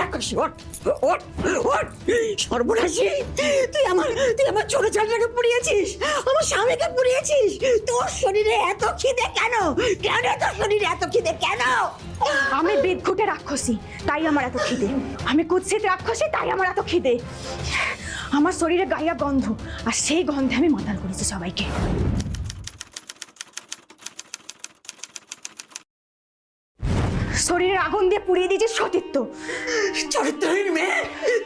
রাক্ষসী ওঠ ওঠ ওঠ, সর্বনাশী, তুই আমার ছোট ছোটটাকে পুড়িয়েছিস, আমার স্বামীকে পুড়িয়েছিস। তোর শরীরে এত খিদে কেন? কেন তোর শরীরে এত খিদে কেন? আমি বিদঘুটে রাক্ষসী, তাই আমার এত খিদে। আমি কুৎসিত রাক্ষসী, তাই আমার এত খিদে। আমার শরীরে গাইয়া গন্ধ, আর সেই গন্ধে আমি মাতাল করেছি সবাইকে। শরীরের আগুন দিয়ে পুড়িয়ে দিয়েছি সতীত্ব। চরিত্রহীন মেয়ে,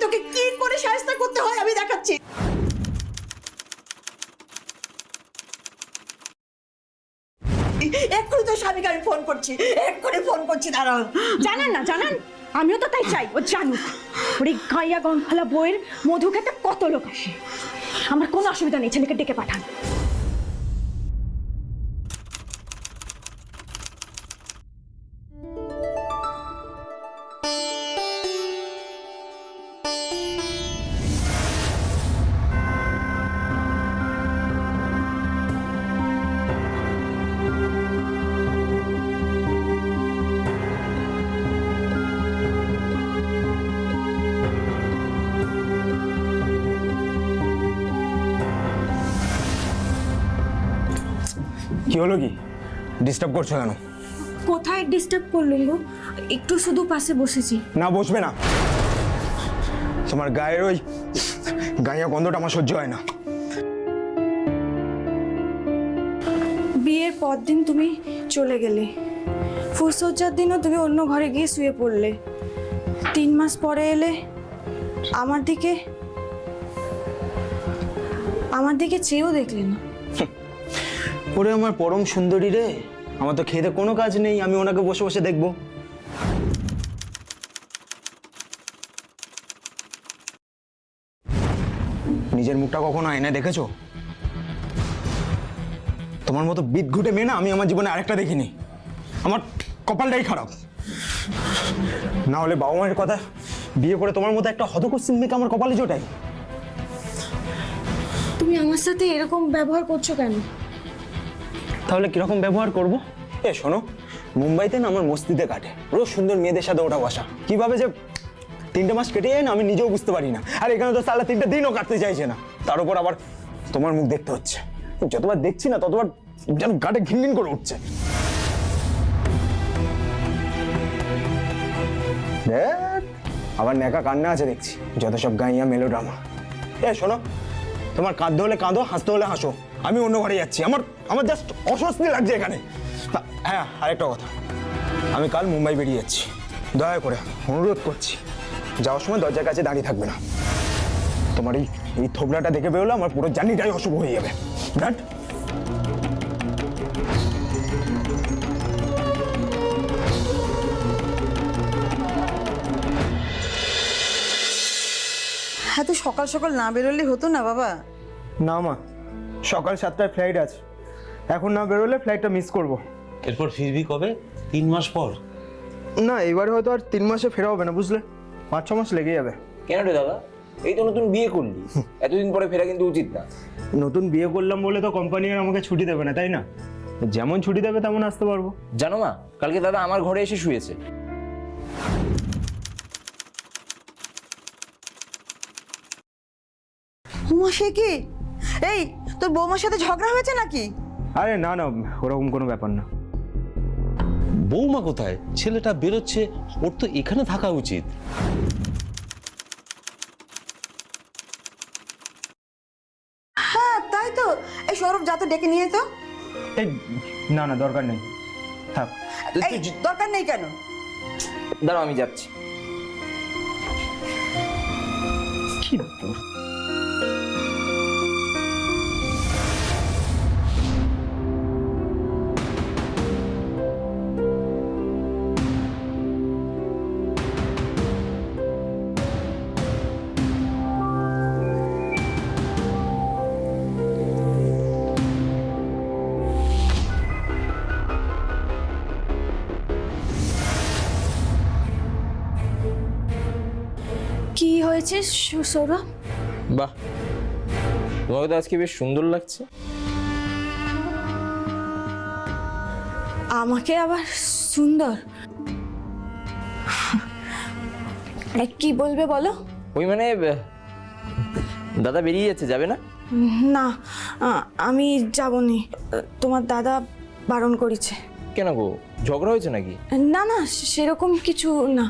তোকে কি করে শায়েস্তা করতে হয় আমি দেখাচ্ছি। এক্ষুনি তোর স্বামীকে আমি ফোন করছি, এক্ষুনি ফোন করছি, দাঁড়াও। জানেন না জানেন, আমিও তো তাই চাই ও জানুক। ওর এই গাইয়া গন্ধওয়ালা বইয়ের মধু খেতে কত লোক আসে। আমার কোনো অসুবিধা নেই, ছেলেকে ডেকে পাঠান। কি হলো, কি ডিস্টার্ব করছো কেন? কোথায় ডিস্টার্ব করলেন গো? একটু শুধু পাশে বসেছি। না, বসবে না। তোমার গায়ের ওই গাইয়া গন্ধটা আমার সহ্য হয় না। বিয়ের পর দিন তুমি চলে গেলে, ফুলসজ্জার দিনও তুমি অন্য ঘরে গিয়ে শুয়ে পড়লে। 3 মাস পরে এলে, আমার দিকে চেয়েও দেখলে না। ওরে আমার পরম সুন্দরী রে, আমার তো খেতে কোনো কাজ নেই, আমি ওনাকে বসে বসে দেখবো? নিজের মুখটা কখনো আয়নায় দেখেছো? তোমার মতো বিদঘুটে মেয়ে না আমি আমার জীবনে আরেকটা দেখিনি। আমার কপালটাই খারাপ। না হলে বাবা মায়ের কথা বিয়ে করে তোমার মতো একটা হতকুচ্ছিন মেয়েকে আমার কপালে জোটাই। তুমি আমার সাথে এরকম ব্যবহার করছো কেন? তাহলে কিরকম ব্যবহার করব? শোনো, মুম্বাইতে না আমার মস্তিতে কাটে রোজ সুন্দর মেয়েদের সাথে ওঠা বসা। কিভাবে যে 3টে মাস কেটে যায় না আমি নিজেও বুঝতে পারি না। আর এখানে তো সালা 3টে দিনও কাটতে চাইছে না, তার উপর আবার তোমার মুখ দেখতে হচ্ছে। যতবার দেখছি না ততবার যেন গাটে ঘিনঘিন করে উঠছে। আবার নেকা কান্না আছে দেখছি, যত সব গাইয়া মেলোড্রামা। শোনো, তোমার কাঁদতে হলে কাঁদো, হাসতে হলে হাসো, আমি অন্য ঘরে যাচ্ছি। আমার জাস্ট অস্বস্তি লাগছে এখানে। হ্যাঁ, আরেকটা কথা, আমি কাল মুম্বাই বেরিয়ে যাচ্ছি। দয়া করে অনুরোধ করছি, যাওয়ার সময় দরজার কাছে দাঁড়িয়ে থাকবে না। তোমার এই থোবড়াটা দেখে বেরোলে আমার পুরো জার্নিটাই অশুভ হয়ে যাবে। দ্যাট হ্যাঁ, তো সকাল সকাল না বেরোলে হতো না বাবা? না মা, সকাল 7টায় ফ্লাইট আছে, এখন না বেরোলে ফ্লাইটটা মিস করব। এরপর ফিরবি কবে? 3 মাস পর? না, এবারে হয়তো আর 3 মাসে ফেরা হবে না, বুঝলে? 5-6 মাস লেগে যাবে। কেন রে দাদা, এই তো নতুন বিয়ে করলি, এতদিন পরে ফেরা কিন্তু উচিত না। নতুন বিয়ে করলাম বলে তো কোম্পানি আর আমাকে ছুটি দেবে না, তাই না? যেমন ছুটি দেবে তেমন আসতে পারবো। জানো মা, কালকে দাদা আমার ঘরে এসে শুয়েছে। উমা, সে কি? এই, তোর বৌমার সাথে ঝগড়া হয়েছে নাকি? আরে না না, ওরকম কোনো ব্যাপার না। বৌমা কোথায়? ছেলেটা বেরোচ্ছে, ওর তো এখানে থাকা উচিত। হ্যাঁ, তাই তো। এই সৌরভ, যা তো ডেকে নিয়ে তো। এই না না, দরকার নেই, থাক। এই, দরকার নেই কেন? দাঁড়াও, আমি যাচ্ছি। কি হয়েছে সৌরভ? বাহ, তোমাকে তো আজকে বেশ সুন্দর লাগছে। আমাকে আবার সুন্দর? কি বলবে বলো? ওই মানে দাদা বেরিয়ে যাচ্ছে, যাবে না? না, আমি যাবনি। তোমার দাদা বারণ করেছে। কেন গো, ঝগড়া হয়েছে নাকি? না না, সেরকম কিছু না।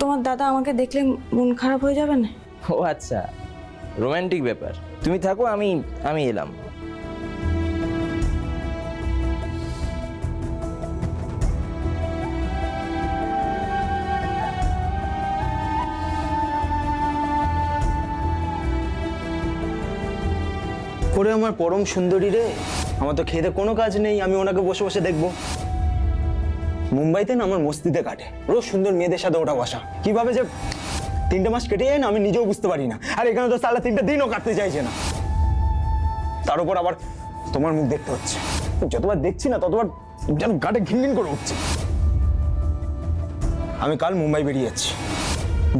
তোমার দাদা আমাকে দেখলে মন খারাপ হয়ে যাবে না? ও আচ্ছা, রোমান্টিক ব্যাপার। তুমি থাকো, আমি এলাম। করে আমার পরম সুন্দরী রে, আমার তো খেতে কোনো কাজ নেই, আমি ওনাকে বসে বসে দেখবো। মুম্বাইতে না আমার মস্তিতে কাটে রোজ সুন্দর মেয়েদের সাথে ওঠা বসা। কিভাবে যে 3টে মাস কেটে যায় না আমি নিজেও বুঝতে পারি না। আর এখানে তো সালা 3টে দিনও কাটতে চাইছে না। তার উপর আবার তোমার মুখ দেখতে হচ্ছে। যতবার দেখছি না ততবার যেন গাটে ঘিনঘিন করে উঠছে। আমি কাল মুম্বাই বেরিয়ে যাচ্ছি।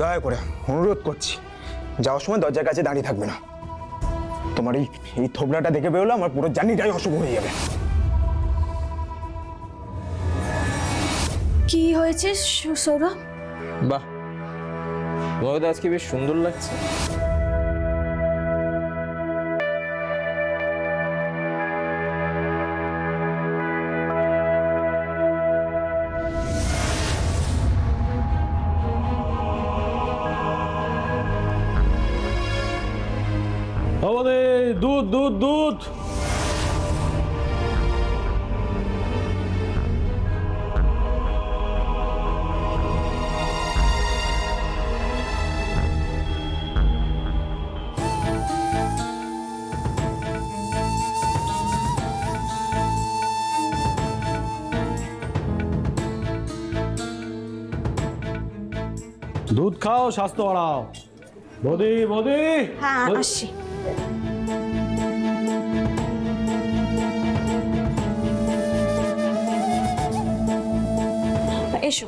দয়া করে অনুরোধ করছি, যাওয়ার সময় দরজার কাছে দাঁড়িয়ে থাকবে না। তোমার এই থোবড়াটা দেখে বেরোলে আমার পুরো জার্নিটাই অশুভ হয়ে যাবে। কি হয়েছে সৌরভ? বাহ, তোমাকে তো আজকে বেশ সুন্দর লাগছে। আমাদের দুধ দুধ দুধ। দুধ খাও, স্বাস্থ্য বাড়াও। বৌদি বৌদি। হ্যাঁ, আসছি। এসো।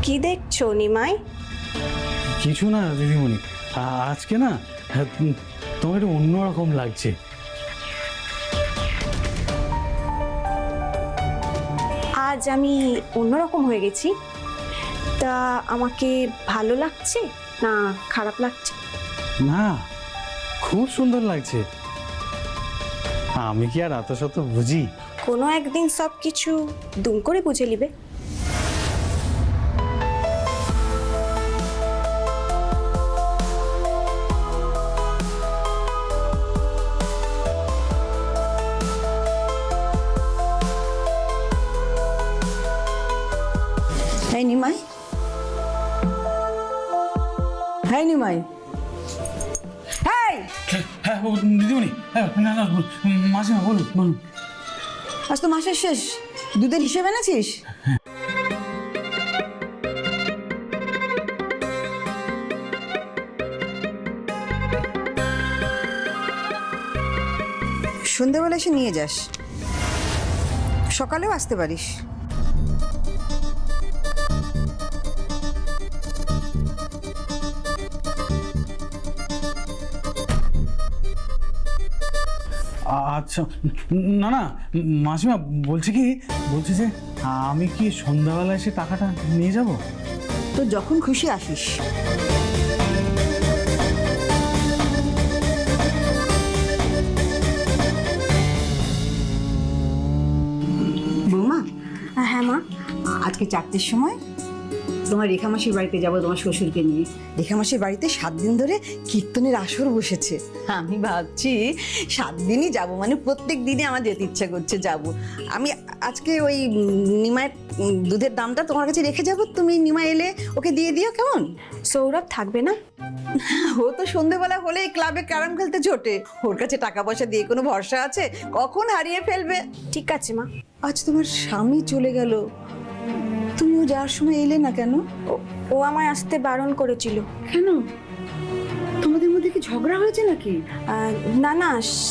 কি দেখছো নিমাই? কিছু না দিদিমণি, আজকে না তোমার একটু অন্যরকম লাগছে। আজ আমি অন্যরকম হয়ে গেছি, তা আমাকে ভালো লাগছে না খারাপ লাগছে? না, খুব সুন্দর লাগছে। আমি কি আর এত শত বুঝি? কোনো একদিন সব কিছু দুম করে বুঝে নিবে। হ্যাঁ নিমাই, হ্যাঁ নিমাই, হ্যাঁ হ্যাঁ দিদিমণি, না না মাসিমা বলুন বলুন। আজ তো মাসের শেষ, দুধের হিসেব এনেছিস? সন্ধ্যেবেলা এসে নিয়ে যাস, সকালেও আসতে পারিস। আচ্ছা, না না মাসিমা বলছি যে আমি কি সন্ধ্যাবেলা এসে টাকাটা নিয়ে যাব? তো যখন খুশি আসিস। বৌমা, হ্যাঁ মা। আজকে 4টের সময় তোমার রেখামাসির বাড়িতে যাব, তোমার শ্বশুরকে নিয়ে। রেখামাসির বাড়িতে 7 দিন ধরে কীর্তনের আসর বসেছে। আমি ভাবছি 7 দিনই যাব, মানে প্রত্যেক দিনে আমার যেতে ইচ্ছা করছে, যাব। আমি আজকে ওই নিমায়ের দুধের দামটা তোমার কাছে রেখে যাব, তুমি নিমা এলে ওকে দিয়ে দিও, কেমন? সৌরভ থাকবে না? ও তো সন্ধেবেলা হলেই ক্লাবে ক্যারাম খেলতে ছোটে, ওর কাছে টাকা পয়সা দিয়ে কোনো ভরসা আছে? কখন হারিয়ে ফেলবে। ঠিক আছে মা। আজ তোমার স্বামী চলে গেল, তুমিও যাওয়ার সময় এলে না কেন? ও আমায় আসতে বারণ করেছিল। কেন? তোমাদের মধ্যে কি ঝগড়া হয়েছে নাকি? না না,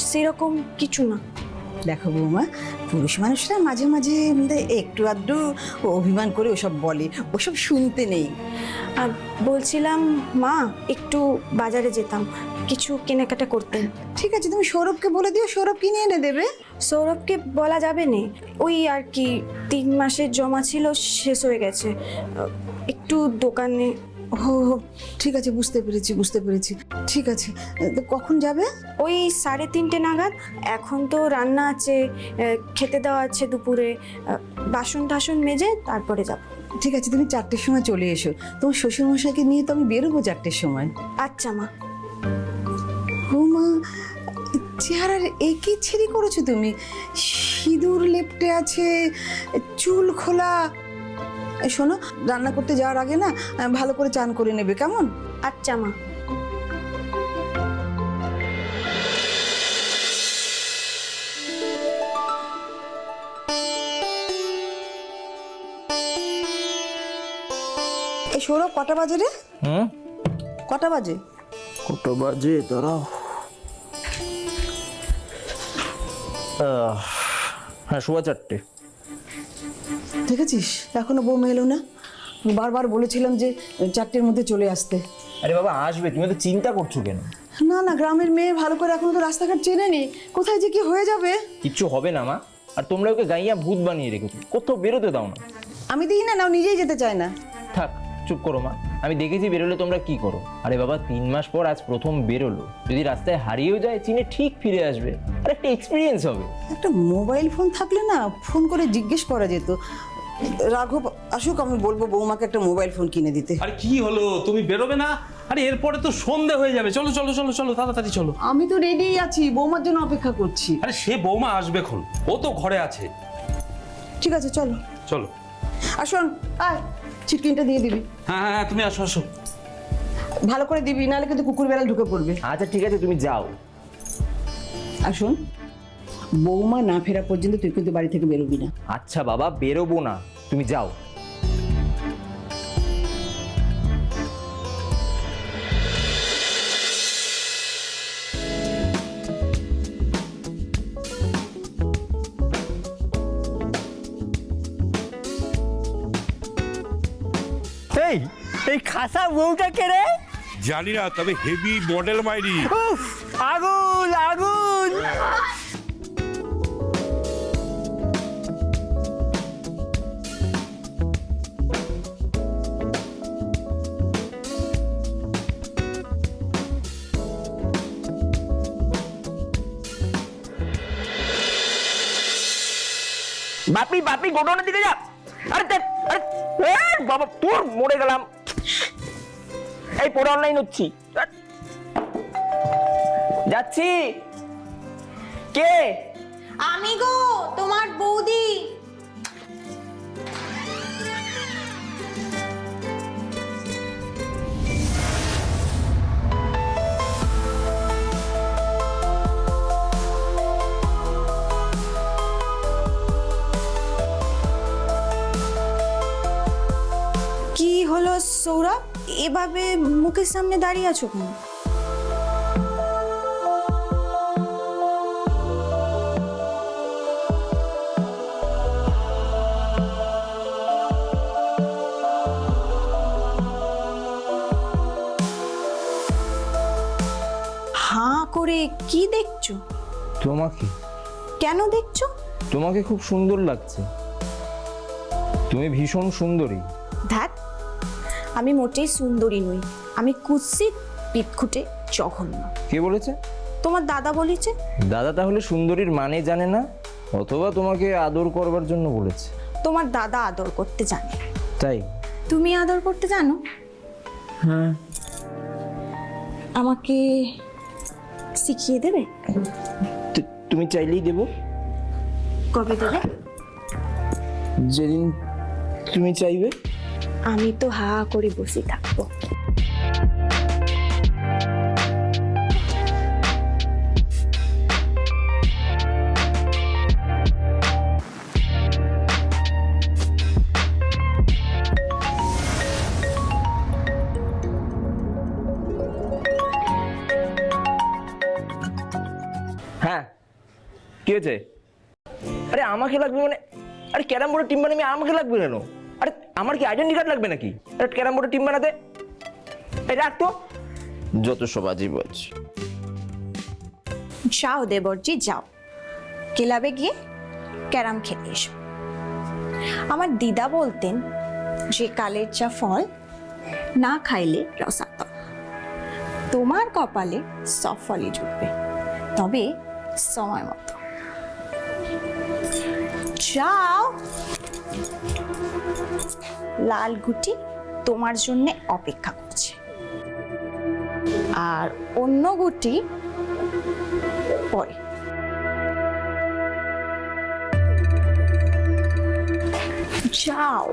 সেরকম কিছু না। দেখো বৌমা, পুরুষ মানুষরা মাঝে মাঝে একটু আধটু অভিমান করে ওসব বলে, ওসব শুনতে নেই। বলছিলাম মা, একটু বাজারে যেতাম, কিছু কেনাকাটা করতে। ঠিক আছে, তুমি সৌরভকে বলে দিও, সৌরভ কিনে এনে দেবে। সৌরভকে বলা যাবে না, ওই আর কি 3 মাসের জমা ছিল, শেষ হয়ে গেছে। একটু দোকানে। ও ঠিক আছে, বুঝতে পেরেছি। ঠিক আছে, তো কখন যাবে? ওই 3:30 নাগাদ। এখন তো রান্না আছে, খেতে দেওয়া আছে দুপুরে, বাসন টাসন মেজে তারপরে যাব। ঠিক আছে, তুমি 4টের সময় চলে এসো। তোমার শ্বশুরমশাইকে নিয়ে তো আমি বেরোবো 4টের সময়। আচ্ছা মা। ও মা, চেহারার একই ছিরি করেছো তুমি, সিঁদুর লেপটে আছে, চুল খোলা। শোনো, রান্না করতে যাওয়ার আগে না ভালো করে চান করে নেবে, কেমন? আচ্ছা মা। এই সৌরভ, কটা বাজে রে? কটা বাজে? কত বাজে দাঁড়াও। হ্যাঁ, 4:15। দেখেছিস, এখনো বৌমা এলো না। বারবার বলেছিলাম যে 4টের মধ্যে চলে আসতে। আরে বাবা, আসবে, তুমি তো চিন্তা করছো কেন? না, গ্রামের মেয়ে ভালো করে এখনো তো রাস্তাঘাট চেনে নি, কোথায় যে কি হয়ে যাবে। কিচ্ছু হবে না মা। আর তোমরা ওকে গাইয়া ভূত বানিয়ে রেখেছো, কোথাও বেরোতে দাও না। আমি দিই না, নাও নিজেই যেতে চায় না। থাক, চুপ করো মা। আমি দেখেছি বেরোলে তোমরা কি করো। আরে বাবা, 3 মাস পর আজ প্রথম বেরোলো, যদি রাস্তায় হারিয়েও যায় চিনে ঠিক ফিরে আসবে, আর একটা এক্সপিরিয়েন্স হবে। একটা মোবাইল ফোন থাকলে না ফোন করে জিজ্ঞেস করা যেত। রাঘব আসুক, আমি বলবো বৌমাকে একটা মোবাইল ফোন কিনে দিতে। আরে কি হলো, তুমি বেরোবে না? আরে এরপরে তো সন্ধে হয়ে যাবে, চলো চলো চলো চলো, তাড়াতাড়ি চলো। আমি তো রেডিই আছি, বৌমার জন্য অপেক্ষা করছি। আরে সে বৌমা আসবে খন, ও তো ঘরে আছে। ঠিক আছে, চলো চলো। আসুন, আয়, ছিটকিনটা দিয়ে দিবি। হ্যাঁ হ্যাঁ, তুমি আসো আসো। ভালো করে দিবি, নাহলে কিন্তু কুকুর বেড়াল ঢুকে পড়বে। আচ্ছা ঠিক আছে, তুমি যাও। আসুন, বৌমা না ফেরা পর্যন্ত তুই কিন্তু বাড়ি থেকে বেরোবি না। আচ্ছা বাবা, বেরোবো না, তুমি যাও। এই খাসা বউটা কে রে? জানি না, তবে হেভি মডেল মাইরি। উফ, আগুন আগুন! বাপি গোডাউনের দিকে যা। আরে বাবা, তোর মরে গেলাম। এই পড়ে অনলাইন হচ্ছি, যাচ্ছি। কে? আমি গো, তোমার বৌদি। কি হলো সৌরভ, এভাবে মুখের সামনে দাঁড়িয়ে আছো কেন? হাঁ করে কি দেখছো? তোমাকে। কেন দেখছো? তোমাকে খুব সুন্দর লাগছে, তুমি ভীষণ সুন্দরী। ধ্যাত, আমি মোটেই সুন্দরী নই, আমি কুৎসিত, পিটখুটে, জঘন্য। কে বলেছে? তোমার দাদা বলেছে। দাদা তাহলে সুন্দরীর মানে জানে না, অথবা তোমাকে আদর করবার জন্য বলেছে। তোমার দাদা আদর করতে জানে, তাই? তুমি আদর করতে জানো? হ্যাঁ। আমাকে শিখিয়ে দেবে? তুমি চাইলেই দেবো। কবে দেবে? যেদিন তুমি চাইবে। আমি তো হা করে বসে থাকবো। হ্যাঁ, কি হয়েছে? আরে আমাকে লাগবে মানে, আরে ক্যারাম বোর্ডের টিম বানাবি, আমাকে লাগবে কেন? আরে আমার কি আইডেন্টি কার্ড লাগবে নাকি আরে ক্যারাম বোর্ডের টিম বানাতে? এই রাখ তো, যত সব আজই বলছি। যাও দেবরজি যাও, ক্লাবে গিয়ে ক্যারাম খেলে এসো। আমার দিদা বলতেন যে কালের যা ফল না খাইলে রসাতল। তোমার কপালে সব ফলই জুটবে, তবে সময় মতো। যাও, লাল গুটি তোমার জন্য অপেক্ষা করছে, আর অন্য গুটি পরে। যাও।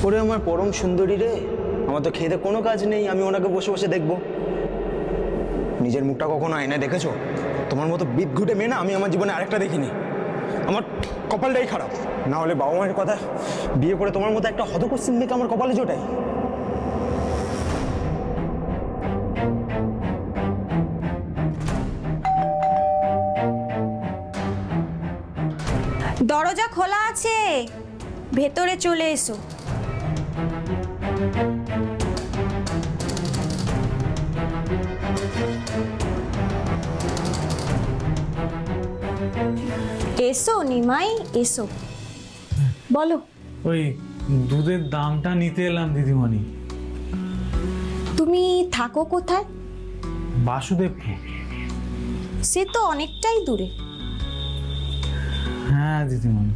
ওরে আমার পরম সুন্দরী রে, আমার তো খেতে কোনো কাজ নেই, আমি ওনাকে বসে বসে দেখবো। নিজের মুখটা কখনো আয়নায় দেখেছো? তোমার মতো বিদঘুটে মেয়ে না আমি আমার জীবনে আরেকটা দেখিনি। আমার কপালটাই খারাপ, না হলে বাবা মায়ের কথা বিয়ে করে তোমার মতো একটা হতকস্তিন মেয়েকে আমার কপালে জোটাই। দরজা খোলা আছে, ভেতরে চলে এসো। এসো নিমাই, এসো, বলো। ওই দুধের দামটা নিতে এলাম দিদিমণি। তুমি থাকো কোথায়? বাসুদেবপুর। সে তো অনেকটাই দূরে। হ্যাঁ দিদিমণি।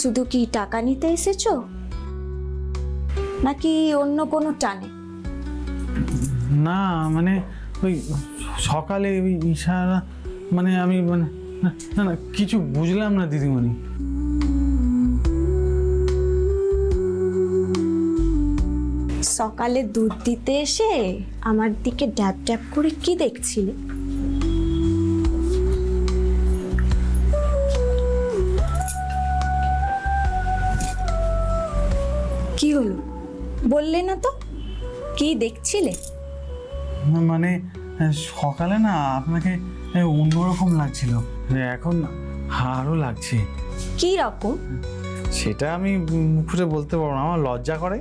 শুধু কি টাকা নিতে এসেছো, নাকি অন্য কোনো টানে? না মানে ওই সকালে ওই ইশারা, মানে আমি মানে না না না, কিছু বুঝলাম না দিদিমণি। সকালে দুধ দিতে এসে আমার দিকে ড্যাব ড্যাব করে কি দেখছিলে? কি হলো, বললে না তো? কি দেখছিলে? মানে সকালে না আপনাকে অন্যরকম লাগছিল, এখন আরও লাগছে। কি রকম? সেটা আমি মুখে বলতে পারবো না, আমার লজ্জা করে।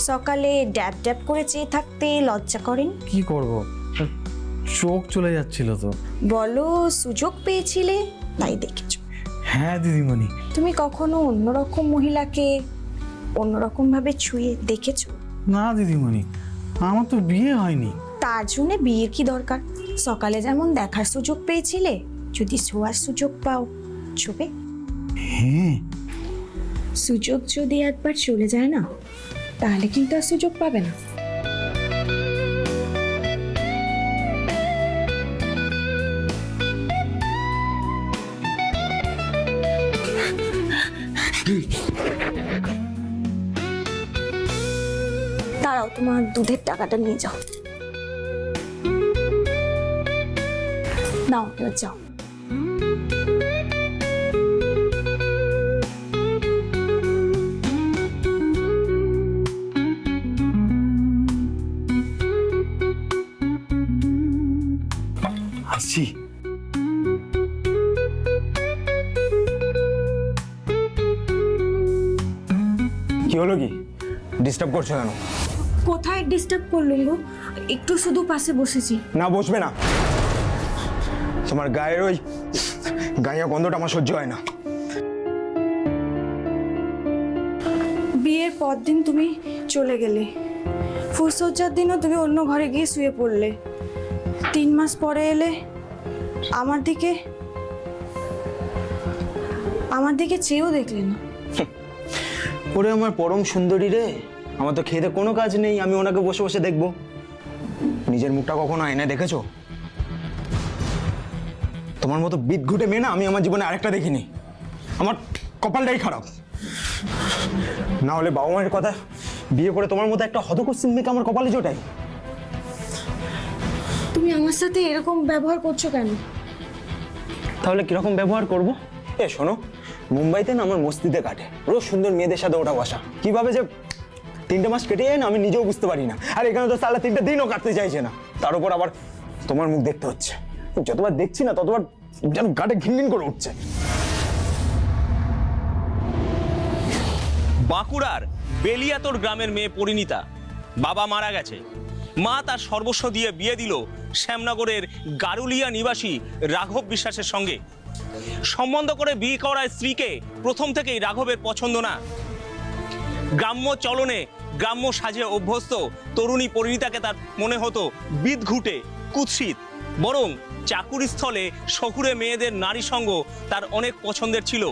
সকালে ড্যাব ড্যাব করে চেয়ে থাকতে লজ্জা করেন? কি করব, চোখ চলে যাচ্ছিল তো। বলো সুযোগ পেয়েছিলে তাই দেখেছো? হ্যাঁ দিদিমণি। তুমি কখনো অন্যরকম মহিলাকে অন্যরকম ভাবে ছুঁয়ে দেখেছো? না দিদিমণি, আমার তো বিয়ে হয়নি। তার জন্য বিয়ের কি দরকার? সকালে যেমন দেখার সুযোগ পেয়েছিলে, যদি ছোঁয়ার সুযোগ পাও ছুবে। হ্যাঁ। সুযোগ যদি একবার চলে যায় না, তাহলে কিন্তু আর সুযোগ পাবে না। দাঁড়াও, তোমার দুধের টাকাটা নিয়ে যাও। নাও, এবার যাও। আসছি। কি হলো, কি ডিস্টার্ব করছো কেন? কোথায় ডিস্টার্ব করলুম গো? একটু শুধু পাশে বসেছি। না বসবে না, তোমার গায়ের ওই গাইয়া গন্ধটা আমার সহ্য হয় না। বিয়ের পর দিন তুমি চলে গেলে, ফুলসজ্জার দিনও তুমি অন্য ঘরে গিয়ে শুয়ে পড়লে। 3 মাস পরে এলে, আমার দিকে চেয়েও দেখলে না। ওরে আমার পরম সুন্দরী রে, আমার তো খেতে কোনো কাজ নেই, আমি ওনাকে বসে বসে দেখবো। নিজের মুখটা কখনো আয়নায় দেখেছো? তোমার মতো বিদঘুটে মেয়ে না আমি আমার জীবনে আরেকটা দেখিনি। আমার কপালটাই খারাপ, না হলে বাবা মায়ের কথা বিয়ে করে তোমার মতো একটা হতকস্তিন মেয়েকে আমার কপালে জোটাই। তুমি আমার সাথে এরকম ব্যবহার করছো কেন? তাহলে কিরকম ব্যবহার করব? শোনো, মুম্বাইতে না আমার মস্তিতে কাটে, রোজ সুন্দর মেয়েদের সাথে ওঠা বসা, কিভাবে যে 3টে মাস কেটে যায় না আমি নিজেও বুঝতে পারি না। আর এখানে তো সালা 3টে দিনও কাটতে চাইছে না, তার উপর আবার তোমার মুখ দেখতে হচ্ছে। যতবার দেখছি না ততবার যেন গাটে ঘিনঘিন করে উঠছে। বাঁকুড়ার বেলিয়াতোর গ্রামের মেয়ে পরিণীতা, বাবা মারা গেছে, মা তার সর্বস্ব দিয়ে বিয়ে দিল শ্যামনগরের গারুলিয়া নিবাসী রাঘব বিশ্বাসের সঙ্গে। সম্বন্ধ করে বিয়ে করায় স্ত্রীকে প্রথম থেকেই রাঘবের পছন্দ না। গ্রাম্য চলনে, গ্রাম্য সাজে অভ্যস্ত তরুণী পরিণীতাকে তার মনে হতো বিদঘুটে, কুৎসিত। বরং চাকুরিস্থলে শহুরে মেয়েদের নারী সঙ্গ তার অনেক পছন্দের ছিল।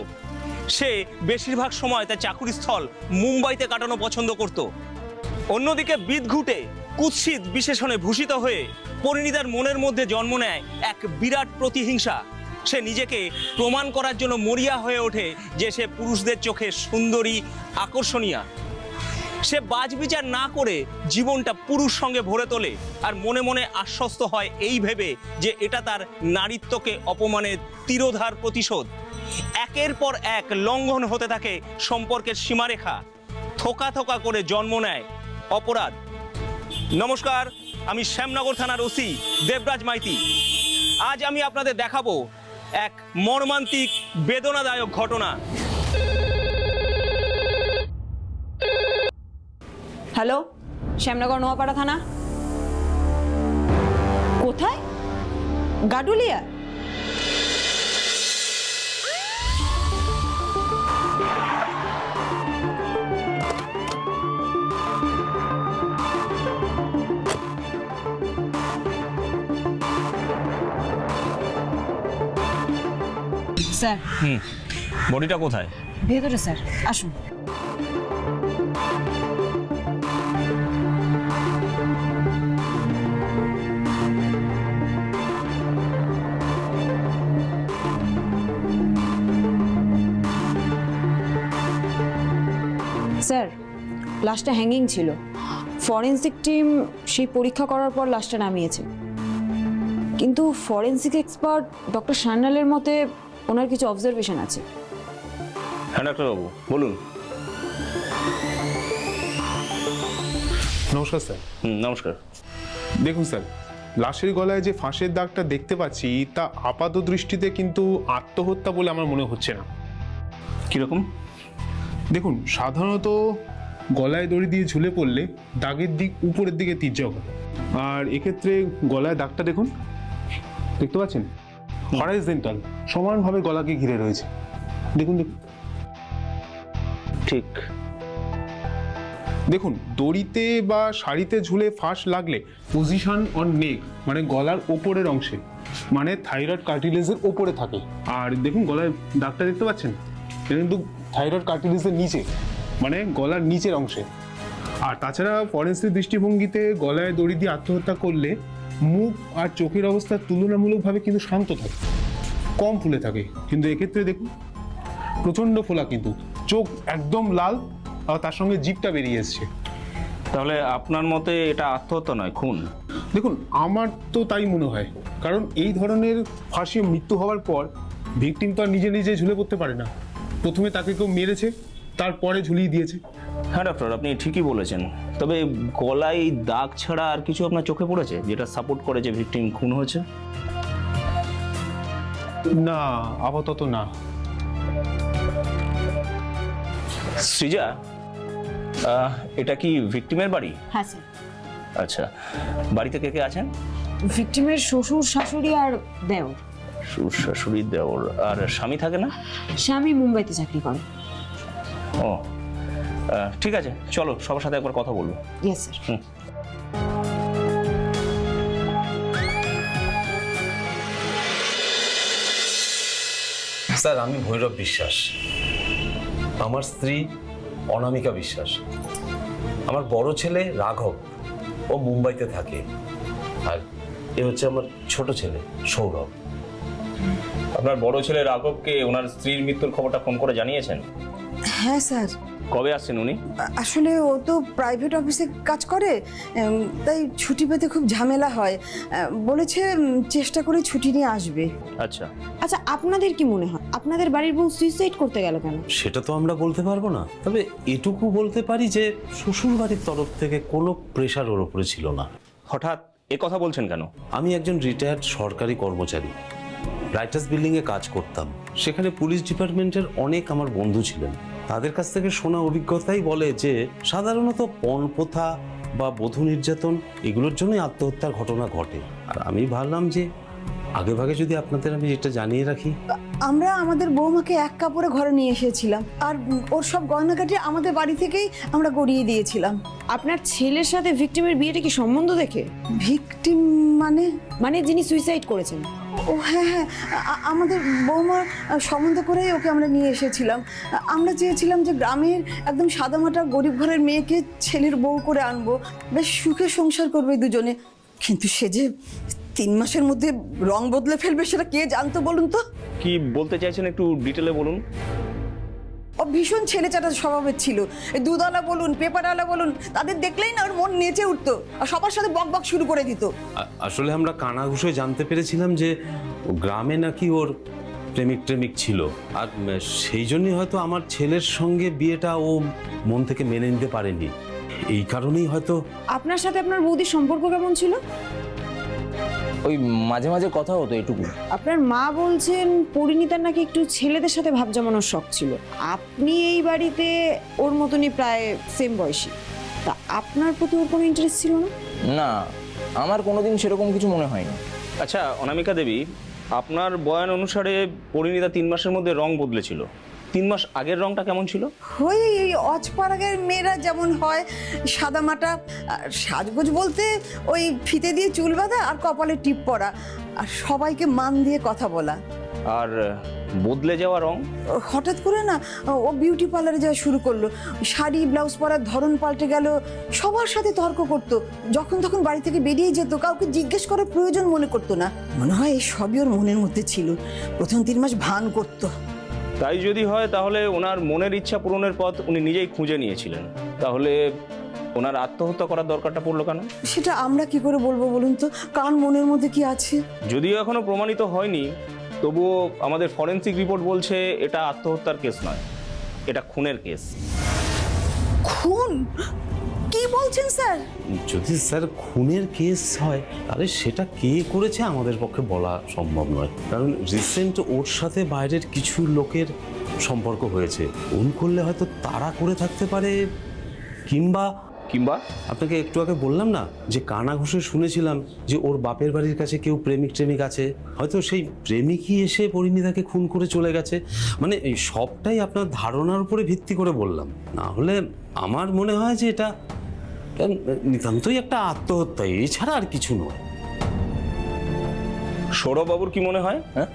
সে বেশিরভাগ সময় তার চাকুরিস্থল মুম্বাইতে কাটানো পছন্দ করত। অন্যদিকে বিদঘুটে, কুৎসিত বিশেষণে ভূষিত হয়ে পরিণীতার মনের মধ্যে জন্ম নেয় এক বিরাট প্রতিহিংসা। সে নিজেকে প্রমাণ করার জন্য মরিয়া হয়ে ওঠে যে সে পুরুষদের চোখে সুন্দরী, আকর্ষণীয়। সে বাজবিচার না করে জীবনটা পুরুষ সঙ্গে ভরে তোলে আর মনে মনে আশ্বস্ত হয় এই ভেবে যে এটা তার নারীত্বকে অপমানের তিরোধার প্রতিশোধ। একের পর এক লঙ্ঘন হতে থাকে সম্পর্কের সীমারেখা, থোকা থোকা করে জন্ম নেয় অপরাধ। নমস্কার, আমি শ্যামনগর থানার ওসি দেবরাজ মাইতি। আজ আমি আপনাদের দেখাবো এক মর্মান্তিক, বেদনাদায়ক ঘটনা। হ্যালো, শ্যামনগর নোয়াপাড়া থানা। কোথায়? গাডুলিয়া? স্যার, বডিটা কোথায়? ভেতরে স্যার, আসুন। স্যার, লাশটা হ্যাঙ্গিং ছিল। ফরেনসিক টিম সেই পরীক্ষা করার পর লাশটা নামিয়েছে, কিন্তু ফরেনসিক এক্সপার্ট ডক্টর সান্যালের মতে ওনার কিছু অবজারভেশন আছে। হ্যাঁ ডাক্তারবাবু, বলুন। নমস্কার স্যার। নমস্কার। দেখুন স্যার, লাশের গলায় যে ফাঁসের দাগটা দেখতে পাচ্ছি তা আপাত দৃষ্টিতে কিন্তু আত্মহত্যা বলে আমার মনে হচ্ছে না। কিরকম? দেখুন, সাধারণত গলায় দড়ি দিয়ে ঝুলে পড়লে দাগের দিক উপরের দিকে তির্যক হয়, আর এক্ষেত্রে গলায় দাগটা দেখুন, দেখতে পাচ্ছেন হরাইজন্টাল, সমানভাবে গলাকে ঘিরে রয়েছে। দেখুন দেখুন, ঠিক। দেখুন, দড়িতে বা শাড়িতে ঝুলে ফাঁস লাগলে পজিশন অন নেক মানে গলার ওপরের অংশে, মানে থাইরয়েড কার্টিলেজের ওপরে থাকে। আর দেখুন গলায় দাগটা দেখতে পাচ্ছেন, এটা কিন্তু থাইরয়েড কার্টিলেজের নিচে মানে গলার নিচের অংশে। আর তাছাড়া ফরেন্সিক দৃষ্টিভঙ্গিতে গলায় দড়ি দিয়ে আত্মহত্যা করলে মুখ আর চোখের অবস্থা তুলনামূলকভাবে কিন্তু শান্ত থাকে, কম ফুলে থাকে। কিন্তু এক্ষেত্রে দেখুন প্রচণ্ড ফোলা, কিন্তু চোখ একদম লাল আর তার সঙ্গে জিভটা বেরিয়ে এসছে। তাহলে আপনার মতে এটা আত্মহত্যা নয়, খুন? দেখুন, আমার তো তাই মনে হয়, কারণ এই ধরনের ফাঁসিয়ে মৃত্যু হওয়ার পর ভিকটিম তো আর নিজে নিজে ঝুলে পড়তে পারে না। প্রথমে তাকে কেউ মেরেছে, তারপরে ঝুলিয়ে দিয়েছে। হ্যাঁ ডক্টর, আপনি ঠিকই বলেছেন। তবে গলায় দাগ ছাড়া আর কিছু আপনার চোখে পড়েছে যেটা সাপোর্ট করে যে ভিকটিম খুন হয়েছে? না, আপাতত না। সৃজা, এটা কি ভিকটিমের বাড়ি? হ্যাঁ স্যার। আচ্ছা, বাড়িতে কে কে আছেন? ভিকটিমের শ্বশুর, শাশুড়ি আর দেওর। শ্বশুর, শাশুড়ি, দেওর। আর স্বামী থাকে না? স্বামী মুম্বাইতে চাকরি করে। ও ঠিক আছে, চলো সবার সাথে একবার কথা বলবো। Yes sir. স্যার, আমি ভৈরব বিশ্বাস, আমার স্ত্রী অনামিকা বিশ্বাস, আমার বড় ছেলে রাঘব, ও মুম্বাইতে থাকে, আর এ হচ্ছে আমার ছোট ছেলে সৌরভ। আপনার বড় ছেলে রাঘবকে ওনার স্ত্রীর মৃত্যুর খবরটা ফোন করে জানিয়েছেন? হ্যাঁ স্যার, কবে আসছেন উনি? আসলে ও তো প্রাইভেট অফিসে কাজ করে, তাই ছুটি পেতে খুব ঝামেলা হয়। বলেছে চেষ্টা করে ছুটি নিয়ে আসবে। আচ্ছা, আচ্ছা, আপনাদের কি মনে হয় আপনাদের বাড়ির বউ সুইসাইড করতে গেল কেন? সেটা তো আমরা বলতে পারবো না, তবে এটুকু বলতে পারি যে শ্বশুর বাড়ির তরফ থেকে কোনো প্রেশার ওর উপরে ছিল না। হঠাৎ এ কথা বলছেন কেন? আমি একজন রিটায়ার্ড সরকারি কর্মচারী, রাইটার্স বিল্ডিংয়ে কাজ করতাম। সেখানে পুলিশ ডিপার্টমেন্টের অনেক আমার বন্ধু ছিলেন। তাদের কাছ থেকে শোনা অভিজ্ঞতাই বলে যে সাধারণত পণপ্রথা বা বধূ নির্যাতন এগুলোর জন্যই আত্মহত্যার ঘটনা ঘটে। আর আমি ভাবলাম যে আগেভাগে যদি আপনাদের আমি এটা জানিয়ে রাখি। আমরা আমাদের বৌমাকে এক কাপড়ে ঘরে নিয়ে এসেছিলাম, আর ওর সব গয়নাগাটি আমাদের বাড়ি থেকেই আমরা গড়িয়ে দিয়েছিলাম। আপনার ছেলের সাথে ভিকটিমের বিয়েটা কি সম্বন্ধ দেখে? ভিকটিম মানে যিনি সুইসাইড করেছেন? ও হ্যাঁ হ্যাঁ, আমাদের বৌমার সম্বন্ধ করেই ওকে আমরা নিয়ে এসেছিলাম। আমরা চেয়েছিলাম যে গ্রামের একদম সাদামাটা গরিব ঘরের মেয়েকে ছেলের বউ করে আনবো, বেশ সুখে সংসার করবে দুজনে। কিন্তু সে যে 3 মাসের মধ্যে রং বদলে ফেলবে সেটা কে জানতো বলুন তো? কি বলতে চাইছেন একটু ডিটেলে বলুন। ও ভীষণ ছেলেচাটা স্বভাবের ছিল। এই দুধওয়ালা বলুন, পেপারওয়ালা বলুন, তাদের দেখলেই না ওর মন নেচে উঠতো আর সবার সাথে বক বক শুরু করে দিত। আসলে আমরা কানাঘুষে জানতে পেরেছিলাম যে গ্রামে নাকি ওর প্রেমিক ছিল, আর সেই জন্যই হয়তো আমার ছেলের সঙ্গে বিয়েটা ও মন থেকে মেনে নিতে পারেনি। এই কারণেই হয়তো। আপনার সাথে আপনার বৌদির সম্পর্ক কেমন ছিল? ওই মাঝে মাঝে কথা হতো এটুকু। আপনার মা বলছেন পরিণীতার নাকি একটু ছেলেদের সাথে ভাব জমানোর শখ ছিল। আপনি এই বাড়িতে ওর মতনই প্রায় সেম বয়সী, তা আপনার প্রতি ওর কোনো ইন্টারেস্ট ছিল না? না, আমার কোনোদিন সেরকম কিছু মনে হয়নি। আচ্ছা অনামিকা দেবী, আপনার বয়ান অনুসারে পরিণীতা 3 মাসের মধ্যে রং বদলেছিল। 3 মাস আগের রংটা কেমন ছিল? ওই অজপাড়াগের মেয়েরা যেমন হয়, সাদামাটা। সাজগোজ বলতে ওই ফিতে দিয়ে চুল বাঁধা আর কপালে টিপ পরা, আর সবাইকে মান দিয়ে কথা বলা। আর বদলে যাওয়া রং? হঠাৎ করে না ও বিউটি পার্লারে যাওয়া শুরু করলো, শাড়ি ব্লাউজ পরার ধরন পাল্টে গেল, সবার সাথে তর্ক করতো, যখন তখন বাড়ি থেকে বেরিয়ে যেত, কাউকে জিজ্ঞেস করার প্রয়োজন মনে করতো না। মনে হয় এই সবই ওর মনের মধ্যে ছিল। প্রথম 3 মাস ভান করতো। তাই যদি হয় তাহলে ওনার মনের ইচ্ছা পূরণের পথ উনি নিজেই খুঁজে নিয়েছিলেন। তাহলে ওনার আত্মহত্যা করার দরকারটা পড়লো কেন? সেটা আমরা কি করে বলবো বলুন তো, কার মনের মধ্যে কি আছে? যদিও এখনো প্রমাণিত হয়নি, তবুও আমাদের ফরেনসিক রিপোর্ট বলছে এটা আত্মহত্যার কেস নয়, এটা খুনের কেস। খুন? কি বলছেন স্যার? যদি স্যার খুনের কেস হয় তাহলে সেটা কে করেছে আমাদের পক্ষে বলা সম্ভব নয়, কারণ রিসেন্ট ওর সাথে বাইরের কিছু লোকের সম্পর্ক হয়েছে। খুন করলে হয়তো তারা করে থাকতে পারে, কিংবা আপনাকে একটু আগে বললাম না যে কানাঘুষে শুনেছিলাম যে ওর বাপের বাড়ির কাছে কেউ প্রেমিক আছে, হয়তো সেই প্রেমিকই এসে পরিণীতাকে খুন করে চলে গেছে। মানে এই সবটাই আপনার ধারণার উপরে ভিত্তি করে বললাম, না হলে আমার মনে হয় যে এটা নিতান্তই একটা আত্মহত্যা, এছাড়া আর কিছু নয়। সৌরভবাবুর কি মনে হয়? হ্যাঁ,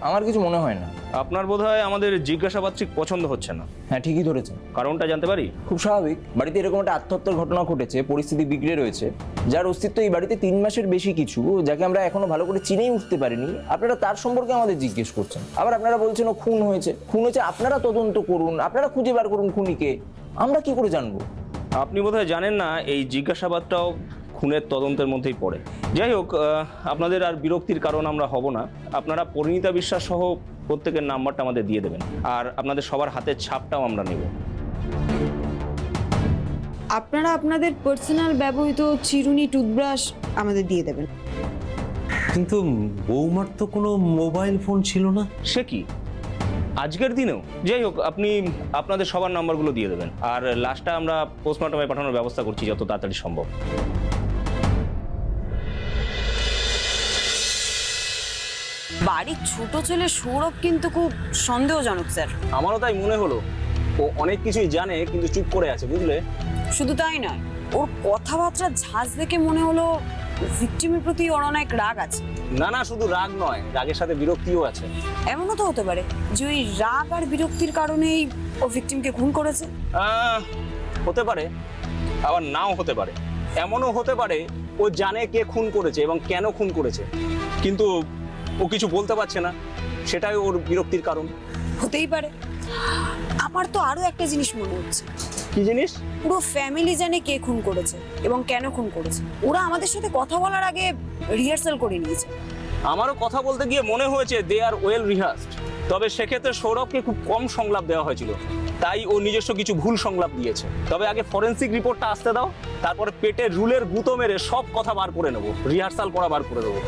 আমার কিছু মনে হয় না। আপনার বোধহয় আমাদের জিজ্ঞাসাবাদ ঠিক পছন্দ হচ্ছে না। হ্যাঁ, ঠিকই ধরেছেন। কারণটা জানতে পারি? খুব স্বাভাবিক, বাড়িতে এরকম একটা আত্মহত্যার ঘটনা ঘটেছে, পরিস্থিতি বিগড়ে রয়েছে, যার অস্তিত্ব এই বাড়িতে 3 মাসের বেশি কিছু, যাকে আমরা এখনো ভালো করে চিনেই উঠতে পারিনি। আপনারা তার সম্পর্কে আমাদের জিজ্ঞেস করছেন, আবার আপনারা বলছেন ও খুন হয়েছে। আপনারা তদন্ত করুন, আপনারা খুঁজে বার করুন খুনিকে, আমরা কি করে জানবো? আপনি বোধহয় জানেন না এই জিজ্ঞাসাবাদটাও খুনের তদন্তের মধ্যেই পড়ে। যাই হোক, আপনাদের আর বিরক্তির কারণ আমরা হব না। আপনারা পরিণীতা বিশ্বাস সহ প্রত্যেকের নাম্বারটা আমাদের দিয়ে দেবেন, আর আপনাদের সবার হাতের ছাপটাও আমরা নেব। আপনারা আপনাদের পার্সোনাল ব্যবহৃত চিরুনি, টুথব্রাশ আমাদের দিয়ে দেবেন। কিন্তু বৌমার তো কোনো মোবাইল ফোন ছিল না। সে কি, আজকের দিনেও? যাই হোক, আপনি আপনাদের সবার নাম্বারগুলো দিয়ে দেবেন, আর লাস্টটা আমরা পোস্টমর্টমে পাঠানোর ব্যবস্থা করছি যত তাড়াতাড়ি সম্ভব। বাড়ির ছোট ছেলে সৌরভ কিন্তু খুব সন্দেহজনক স্যার। আমারও তাই মনে হলো, ও অনেক কিছুই জানে কিন্তু চুপ করে আছে, বুঝলে? শুধু তাই নয়, ওর কথাবার্তা ঝাঁজ দেখে মনে হলো ভিকটিমের প্রতি ওর অনেক রাগ আছে। না, শুধু রাগ নয়, রাগের সাথে বিরক্তিও আছে। এমনও তো হতে পারে যে ওই রাগ আর বিরক্তির কারণেই ও ভিকটিমকে খুন করেছে। হতে পারে, আবার নাও হতে পারে। এমনও হতে পারে ও জানে কে খুন করেছে এবং কেন খুন করেছে, কিন্তু ও কিছু বলতে পারছে না, সেটাই ওর বিরক্তির কারণ। হতেই পারে আমার তো আরো একটা জিনিস মনে হচ্ছে। কি জিনিস? পুরো ফ্যামিলি জানে কে খুন করেছে এবং কেন খুন করেছে। ওরা আমাদের সাথে কথা বলার আগে রিহার্সাল করে নিয়েছে। আমারও কথা বলতে গিয়ে মনে হয়েছে দে আর ওয়েল রিহার্সড। তবে সেক্ষেত্রে সৌরভকে খুব কম সংলাপ দেওয়া হয়েছিল, তাই ও নিজস্ব কিছু ভুল সংলাপ দিয়েছে। তবে আগে ফরেন্সিক রিপোর্টটা আসতে দাও, তারপরে পেটে রুলের গুঁতো মেরে সব কথা বার করে নেবো, রিহার্সাল করা বার করে দেবো।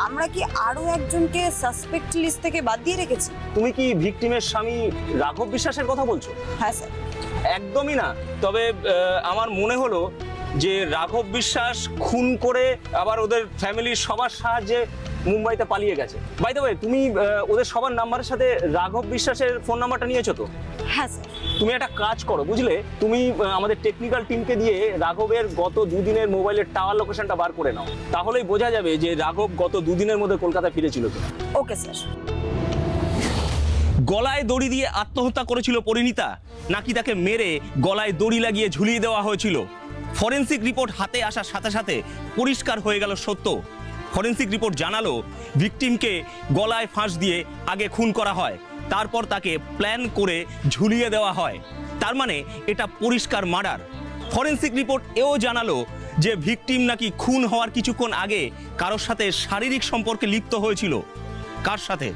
আমরা কি আরো একজনকে সাসপেক্ট লিস্ট থেকে বাদ দিয়ে রেখেছি? তুমি কি ভিকটিমের স্বামী রাঘব বিশ্বাসের কথা বলছো? হ্যাঁ স্যার। একদমই না। তবে আমার মনে হলো যে রাঘব বিশ্বাস খুন করে আবার ওদের ফ্যামিলির সবার সাহায্যে মুম্বাইতে পালিয়ে গেছে। বাই দ্য ওয়ে, তুমি ওদের সবার নাম্বারের সাথে রাঘব বিশ্বাসের ফোন নাম্বারটা নিয়েছো তো? হ্যাঁ স্যার। তুমি একটা কাজ করো, বুঝলে, তুমি আমাদের টেকনিক্যাল টিমকে দিয়ে রাঘবের গত দুদিনের মোবাইলের টাওয়ার লোকেশনটা বার করে নাও, তাহলেই বোঝা যাবে যে রাঘব গত দুদিনের মধ্যে কলকাতায় ফিরেছিল কিনা। Okay sir. গলায় দড়ি দিয়ে আত্মহত্যা করেছিল পরিণীতা, নাকি তাকে মেরে গলায় দড়ি লাগিয়ে ঝুলিয়ে দেওয়া হয়েছিল? ফরেন্সিক রিপোর্ট হাতে আসার সাথে সাথে পরিষ্কার হয়ে গেল সত্য। ফরেন্সিক রিপোর্ট জানালো ভিকটিমকে গলায় ফাঁস দিয়ে আগে খুন করা হয়, তারপর তাকে প্ল্যান করে ঝুলিয়ে দেওয়া হয়। তার মানে এটা পরিষ্কার মার্ডার। ফরেন্সিক রিপোর্ট এও জানালো যে ভিকটিম নাকি খুন হওয়ার কিছুক্ষণ আগে কারোর সাথে শারীরিক সম্পর্কে লিপ্ত হয়েছিল। কার সাথে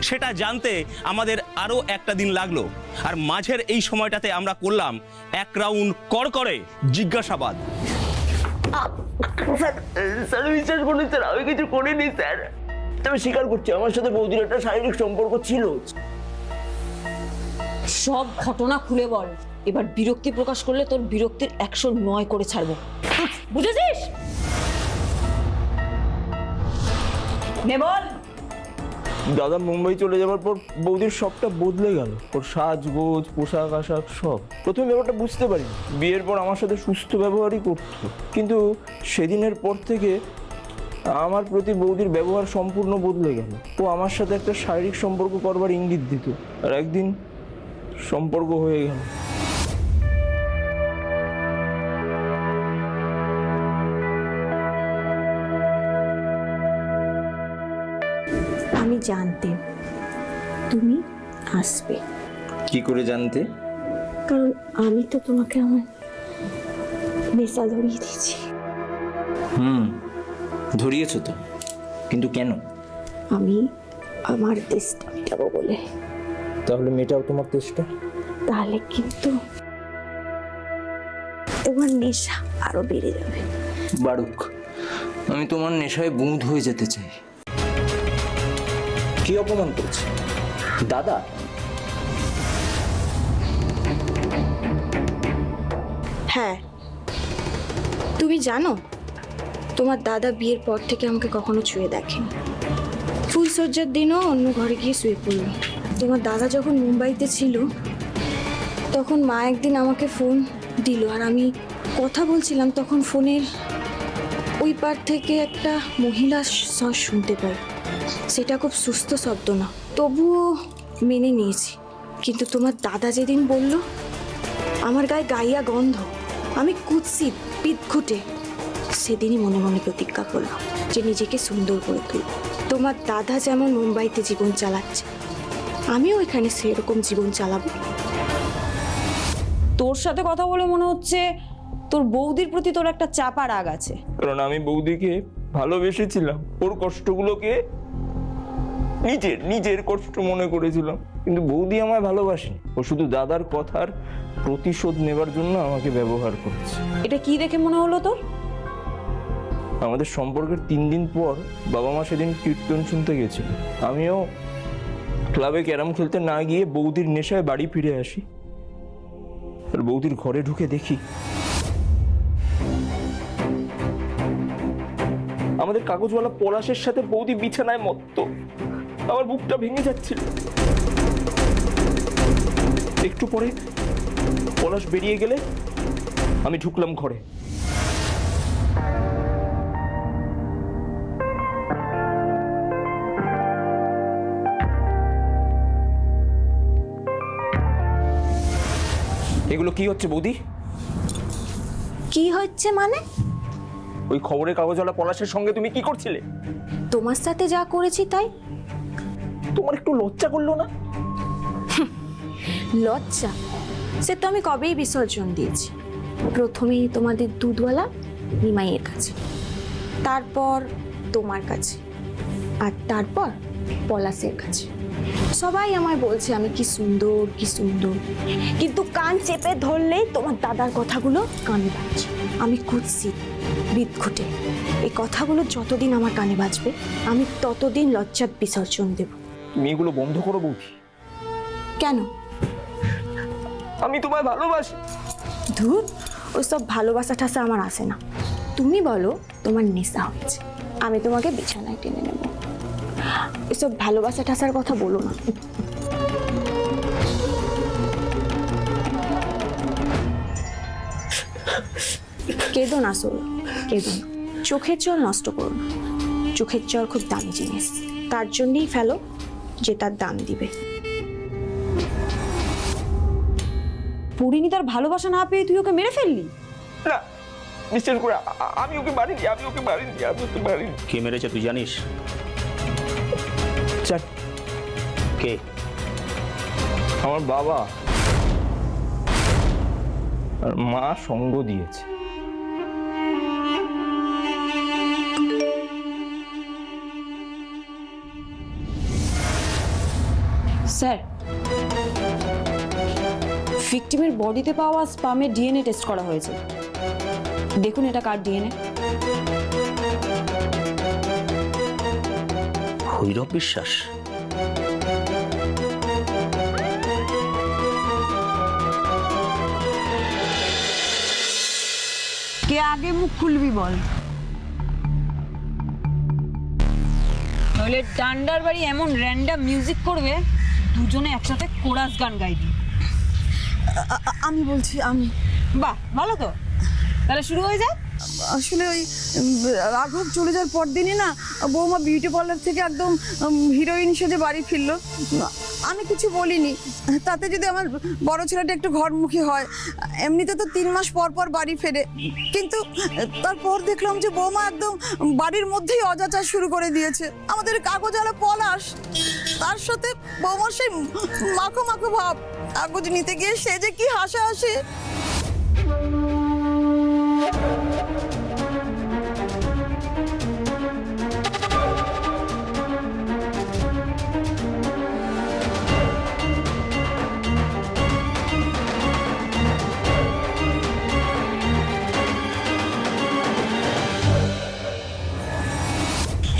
সেটা জানতে আমাদের আরও একটা দিন লাগলো, আর মাঝের এই সময়টাতে আমরা করলাম এক রাউন্ড কড়কড়ে জিজ্ঞাসাবাদ। স্যার বিশ্বাস করুন স্যার, আমি কিছু করিনি স্যার। আমি স্বীকার করছি আমার সাথে বৌদির একটা শারীরিক সম্পর্ক ছিল। সব ঘটনা খুলে বল। এবার বিরক্তি প্রকাশ করলে তোর বিরক্তির 109 করে ছাড়বো, বুঝেছিস? নে বল। দাদা মুম্বাই চলে যাওয়ার পর বৌদির সবটা বদলে গেল। ওর সাজগোজ, পোশাক আশাক সব। প্রথমে ব্যাপারটা বুঝতে পারি, বিয়ের পর আমার সাথে সুস্থ ব্যবহারই করতো, কিন্তু সেদিনের পর থেকে আমার প্রতি বৌদির ব্যবহার সম্পূর্ণ বদলে গেল। ও আমার সাথে একটা শারীরিক সম্পর্ক করবার ইঙ্গিত দিত, আর একদিন সম্পর্ক হয়ে গেল। আমি জানতে তুমি আসবে। কি করে জানতে? কারণ আমি তো তোমাকে আমার নেশা ধরিয়ে দিয়েছি। ধরিয়েছো তো, কিন্তু কেন? আমি আমার তেষ্টা মেটাবো বলে। তাহলে মেটাও তোমার তেষ্টা। তাহলে কিন্তু তোমার নেশা আরো বেড়ে যাবে। বারুক, আমি তোমার নেশায় বুঁদ হয়ে যেতে চাই। কি অপমান করছে দাদা? হ্যাঁ, তুমি জানো তোমার দাদা বিয়ের পর থেকে আমাকে কখনো ছুঁয়ে দেখেনি। ফুলসজ্জার দিনও অন্য ঘরে গিয়ে শুয়ে পড়ল। তোমার দাদা যখন মুম্বাইতে ছিল তখন মা একদিন আমাকে ফোন দিল, আর আমি কথা বলছিলাম, তখন ফোনের ওই পার থেকে একটা মহিলার স্বর শুনতে পাই। সেটা খুব সুস্থ শব্দ না, তবুও মেনে নিয়েছি। কিন্তু তোমার দাদা যেদিন বলল আমার গায়ে গাইয়া গন্ধ, আমি কুৎসিত পিতঘুটে, সেদিনই মনে মনে প্রতিজ্ঞা করলাম যে নিজেকে সুন্দর করে তুলব। তোমার দাদা যেমন মুম্বাইতে জীবন চালাচ্ছে, আমিও এখানে সেরকম জীবন চালাবো। তোর সাথে কথা বলে মনে হচ্ছে তোর বৌদির প্রতি তোর একটা চাপা রাগ আছে। কারণ আমি বৌদিকে ভালোবেসেছিলাম, ওর কষ্টগুলোকে নিজের কষ্ট মনে করেছিলাম, কিন্তু বৌদি আমায় ভালোবাসেনি। ও শুধু দাদার কথার প্রতিশোধ নেবার জন্য আমাকে ব্যবহার করছে। এটা কি দেখে মনে হলো তোর? আমাদের সম্পর্কের 3 দিন পর বাবা মা সেদিন কীর্তন শুনতে গেছিল। আমিও ক্লাবে ক্যারাম খেলতে না গিয়ে বৌদির নেশায় বাড়ি ফিরে আসি, আর বৌদির ঘরে ঢুকে দেখি আমাদের কাগজওয়ালা পলাশের সাথে বৌদি বিছানায় মত্ত। আমার বুকটা ভেঙে যাচ্ছিল। একটু পরে পলাশ বেরিয়ে গেলে আমি ঢুকলাম ঘরে। এগুলো কি হচ্ছে বৌদি? কি হচ্ছে মানে? ওই খবরের কাগজওয়ালা পলাশের সঙ্গে তুমি কি করছিলে? তোমার সাথে যা করেছি তাই। তোমার একটু লজ্জা করলো না? লজ্জা সে তো আমি কবেই বিসর্জন দিয়েছি। প্রথমেই তোমাদের দুধওয়ালা নিমাইয়ের কাছে, তারপর তোমার কাছে, আর তারপর পলাশের কাছে। সবাই আমায় বলছে আমি কি সুন্দর কি সুন্দর, কিন্তু কান চেপে ধরলেই তোমার দাদার কথাগুলো কানে বাজছে। আমি কুৎসিত বিদঘুটে, এই কথাগুলো যতদিন আমার কানে বাজবে আমি ততদিন লজ্জার বিসর্জন দেব। তুমি এগুলো বন্ধ করো বৌদি। কেন? আমি তোমায় ভালোবাসি। ধুর, ওসব ভালোবাসা ঠাসা আমার আসে না। তুমি বলো তোমার নেশা হয়েছে, আমি তোমাকে বিছানায় টেনে নেব। এসব ভালোবাসা ঠাসার কথা বলো না। কেঁদো না সোল, কেঁদো না। চোখের জল নষ্ট করো না। চোখের জল খুব দামি জিনিস, তার জন্যই ফেলো যে তার দাম দিবে। পরিণীতার ভালোবাসা না পেয়ে তুই ওকে মেরে ফেললি? না, বিশ্বাস করে আমি ওকে মারিনি, আমি ওকে মারিনি, আমি ওকে মারিনি। কে মেরেছে তুই জানিস? কে? আমার বাবা আর মা সঙ্গ দিয়েছে। স্যার, ভিকটিমের বডিতে পাওয়া স্পামের ডিএনএ টেস্ট করা হয়েছে। দেখুন এটা কার ডিএনএ। ভৈরব বিশ্বাস? কে আগে মুখ খুলবি বল। নইলে ডান্ডার বাড়ি এমন র্যান্ডাম মিউজিক করবে দুজনে একসাথে কোরাস গান গাইবি। আমি বলছি, আমি। বাহ, ভালো তো, তাহলে শুরু হয়ে যায়। আসলে ওই রাঘব চলে যাওয়ার পর দিনই না বৌমা বিউটি পার্লার থেকে একদম হিরোইন সেজে বাড়ি ফিরলো। আমি কিছু বলিনি, তাতে যদি আমার বড় ছেলেটা একটু ঘরমুখী হয়। এমনিতে তো 3 মাস পর পর বাড়ি ফেরে, কিন্তু তারপর দেখলাম যে বৌমা একদম বাড়ির মধ্যেই অজাচার শুরু করে দিয়েছে। আমাদের কাগজ আলো পলাশ, তার সাথে বৌমার সেই মাখো মাখো ভাব। কাগজ নিতে গিয়ে সে যে কি হাসাহাসি।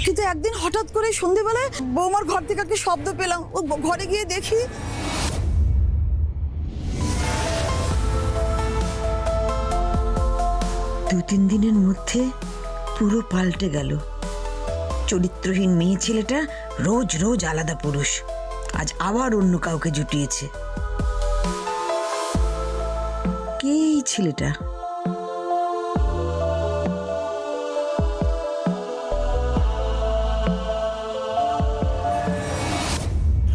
কিন্তু একদিন হঠাৎ করে সন্ধেবেলায় বৌমার ঘর থেকে একটা শব্দ পেলাম। ও ঘরে গিয়ে দেখি দু-তিন দিনের মধ্যে পুরো পাল্টে গেল। চরিত্রহীন মেয়ে ছেলেটা রোজ রোজ আলাদা পুরুষ, আজ আবার অন্য কাউকে জুটিয়েছে। কে এই ছেলেটা?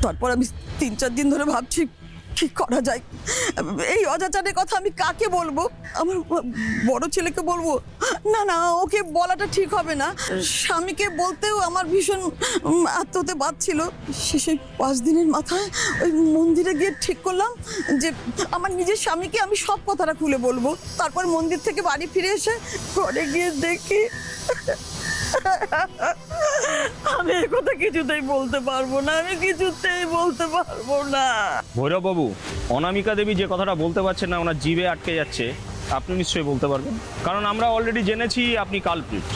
তারপর আমি 3-4 দিন ধরে ভাবছি কি করা যায়। এই অজাচারের কথা আমি কাকে বলবো? আমার বড় ছেলেকে বলবো? না না, ওকে বলাটা ঠিক হবে না। স্বামীকে বলতেও আমার ভীষণ আত্মহত্যা বাঁধছিল। শেষে 5 দিনের মাথায় ওই মন্দিরে গিয়ে ঠিক করলাম যে আমার নিজের স্বামীকে আমি সব কথাটা খুলে বলবো। তারপর মন্দির থেকে বাড়ি ফিরে এসে ঘরে গিয়ে দেখি আমি এই কথা কিছুতেই বলতে পারবো না, আমি কিছুতেই বলতে পারবো না। ভৈরব বাবু, অনামিকা দেবী যে কথাটা বলতে পারছেন না, ওনার জিভে আটকে যাচ্ছে, আপনি নিশ্চয়ই বলতে পারবেন। কারণ আমরা অলরেডি জেনেছি আপনি কালপ্রিট,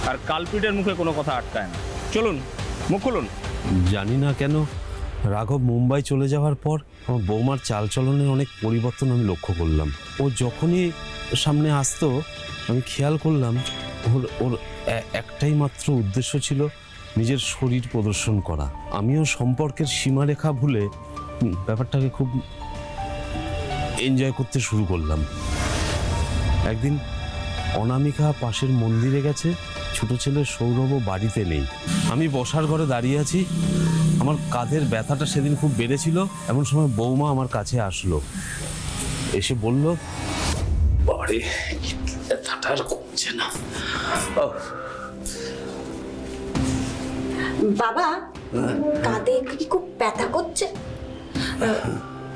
আর কালপ্রিটের মুখে কোনো কথা আটকায় না। চলুন, মুখ খুলুন। জানি না কেন রাঘব মুম্বাই চলে যাওয়ার পর আমার বৌমার চালচলনে অনেক পরিবর্তন আমি লক্ষ্য করলাম। ও যখনই সামনে আসতো আমি খেয়াল করলাম ওর একটাই মাত্র উদ্দেশ্য ছিল নিজের শরীর প্রদর্শন করা। আমিও সম্পর্কের সীমারেখা ভুলে ব্যাপারটাকে খুব এনজয় করতে শুরু করলাম। একদিন অনামিকা পাশের মন্দিরে গেছে, ছোট ছেলে সৌরভও বাড়িতে নেই। আমি বসার ঘরে দাঁড়িয়ে আছি, আমার কাঁধের ব্যথাটা সেদিন খুব বেড়েছিল। এমন সময় বৌমা আমার কাছে আসলো, এসে বলল, বাড়ি ব্যথাটা আর কমছে না। বাবা, কাঁধে কি খুব ব্যথা করছে?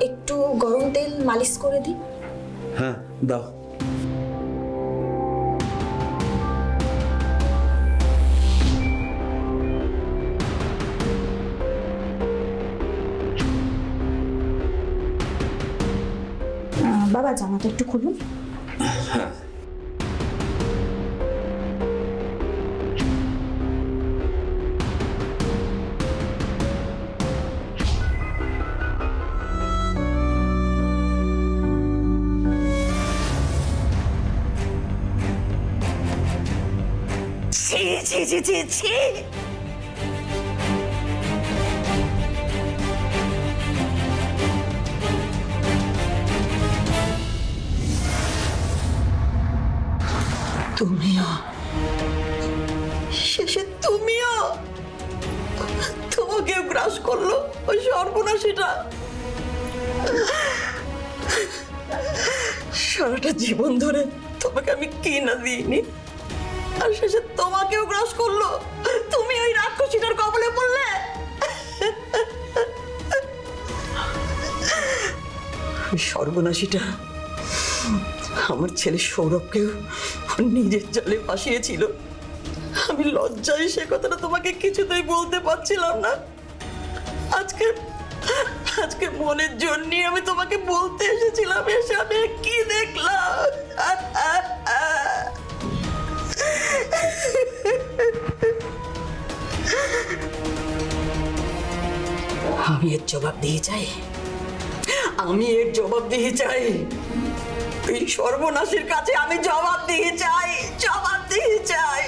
একটু গরম তেল মালিশ করে দিই। হ্যাঁ দাও। বাবা জামাটা একটু খুলুন। ছি ছি ছি ছি ছি। তুমিও, শেষে তুমিও, তোমাকেও গ্রাস করলো ওই সর্বনাশীটা। সারাটা জীবন ধরে তোমাকে আমি কি না দিইনি, আর শেষে তোমাকেও গ্রাস করলো। তুমি ওই রাক্ষসীটার কবলে পড়লে। ওই সর্বনাশীটা আমার ছেলে সৌরভকেও নিজের জালে ফাঁসিয়েছিল। আমি লজ্জায় সে কথাটা তোমাকে কিছুতেই বলতে পারছিলাম না। আজকে আজকে মনের জন্য আমি তোমাকে বলতে এসেছিলাম, এসে আমি কি দেখলাম। আমি এর জবাব দিয়ে চাই, আমি এর জবাব দিয়ে চাই। এই সর্বনাশের কাছে আমি জবাব দিয়ে চাই, জবাব দিয়ে চাই।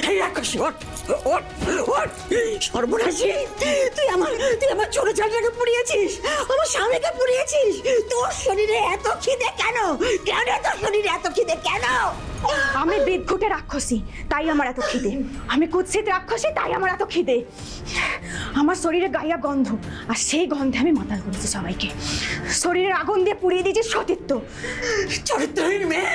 এই রাক্ষসী, ওঠ ওঠ ওঠ। সর্বনাশী, তুই আমার ছোট ছেলেটাকে পুড়িয়েছিস, আমার স্বামীকে পুড়িয়েছিস। তোর শরীরে এত খিদে কেন? কেন তোর শরীরে এত খিদে কেন? আমি বিদঘুটে রাক্ষসী, তাই আমার এত খিদে। আমি কুৎসিত রাক্ষসী, তাই আমার এত খিদে। আমার শরীরে গাইয়া গন্ধ, আর সেই গন্ধে আমি মাতাল করেছি সবাইকে। শরীরের আগুন দিয়ে পুড়িয়ে দিয়েছি সতীত্ব। চরিত্রহীন মেয়ে,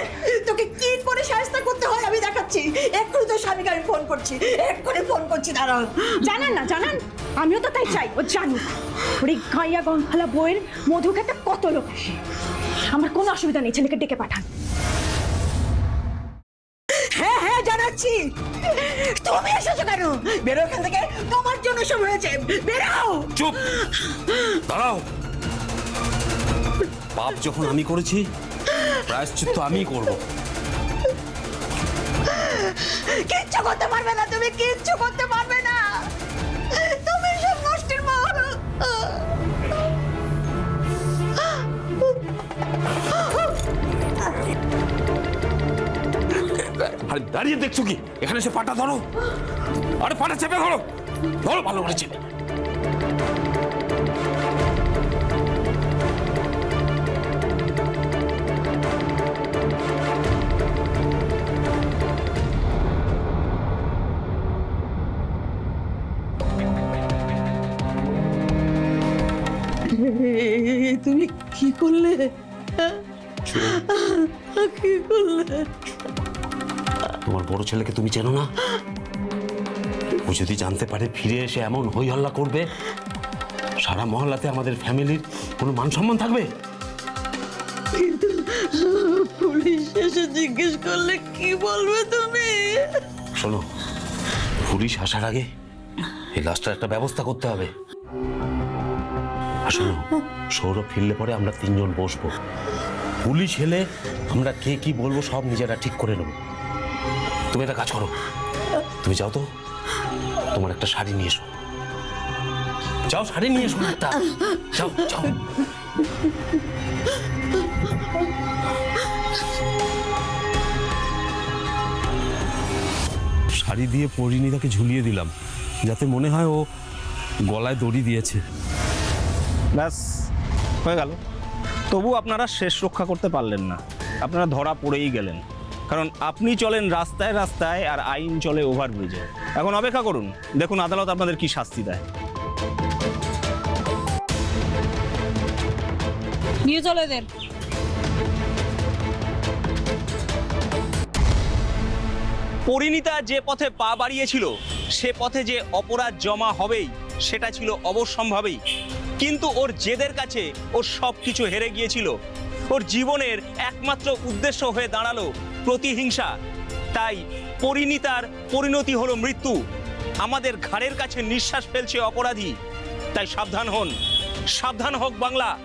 তোকে কি করে সাহায্য করতে হয় আমি দেখাচ্ছি। এক্ষুনি তোর স্বামীকে আমি ফোন করছি, এক্ষুনি ফোন করছি, দাঁড়াও। জানান না, জানান, আমিও তো তাই চাই ও জানুক। ওর এই গাইয়া গন্ধওয়ালা বইয়ের মধু খেতে কত লোক আসে। আমার কোনো অসুবিধা নেই, ছেলেকে ডেকে পাঠান। হ্যাঁ হ্যাঁ জানাচ্ছি। তুমি এসেছো কেন? বেরো এখান থেকে, তোমার জন্য সব হয়েছে। বেরাও। চুপ, দাঁড়াও। পাপ যখন আমি করেছি, প্রায়শ্চিত্ত আমিই করব। কিচ্ছু করতে পারবে না, তুমি কিচ্ছু করতে পারবে না। তুমি সব নষ্টের মহল। আরে দাঁড়িয়ে দেখছো কি? এখানে সে পাটা ধরো। আরে পাটা চেপে ধরো, ধরো ভালো করে চেপে। তুমি কি করলে? কি করলে? তোমার বড় ছেলেকে তুমি চেনো না? ও যদি জানতে পারে ফিরে এসে এমন হই হল্লা করবে, সারা মহল্লাতে আমাদের ফ্যামিলির কোনো মান সম্মান থাকবে? কিন্তু পুলিশ এসে জিজ্ঞেস করলে কি বলবে তুমি? শোনো, পুলিশ আসার আগে এই লাশটার একটা ব্যবস্থা করতে হবে। আর শোনো, সৌরভ ফিরলে পরে আমরা তিনজন বসবো। পুলিশ এলে আমরা কে কি বলবো সব নিজেরা ঠিক করে নেব। তুমি একটা কাজ করো, তুমি যাও তো, তোমার একটা শাড়ি নিয়ে এসো। যাও, শাড়ি নিয়ে এসো একটা। যাও যাও। শাড়ি দিয়ে পরিণীতাকে ঝুলিয়ে দিলাম, যাতে মনে হয় ও গলায় দড়ি দিয়েছে। ব্যাস হয়ে গেল। তবু আপনারা শেষ রক্ষা করতে পারলেন না, আপনারা ধরা পড়েই গেলেন। কারণ আপনি চলেন রাস্তায় রাস্তায়, আর আইন চলে ওভারব্রিজে। এখন অপেক্ষা করুন, দেখুন আদালত আপনাদের কি শাস্তি দেয়। নিয়ে চলে এদের। পরিণীতা যে পথে পা বাড়িয়েছিল সে পথে যে অপরাধ জমা হবেই সেটা ছিল অবশ্যম্ভাবী, কিন্তু ওর জেদের কাছে ওর সব কিছু হেরে গিয়েছিল। ওর জীবনের একমাত্র উদ্দেশ্য হয়ে দাঁড়ালো প্রতিহিংসা। তাই পরিণীতার পরিণতি হলো মৃত্যু। আমাদের ঘাড়ের কাছে নিঃশ্বাস ফেলছে অপরাধী। তাই সাবধান হন, সাবধান হোক বাংলা।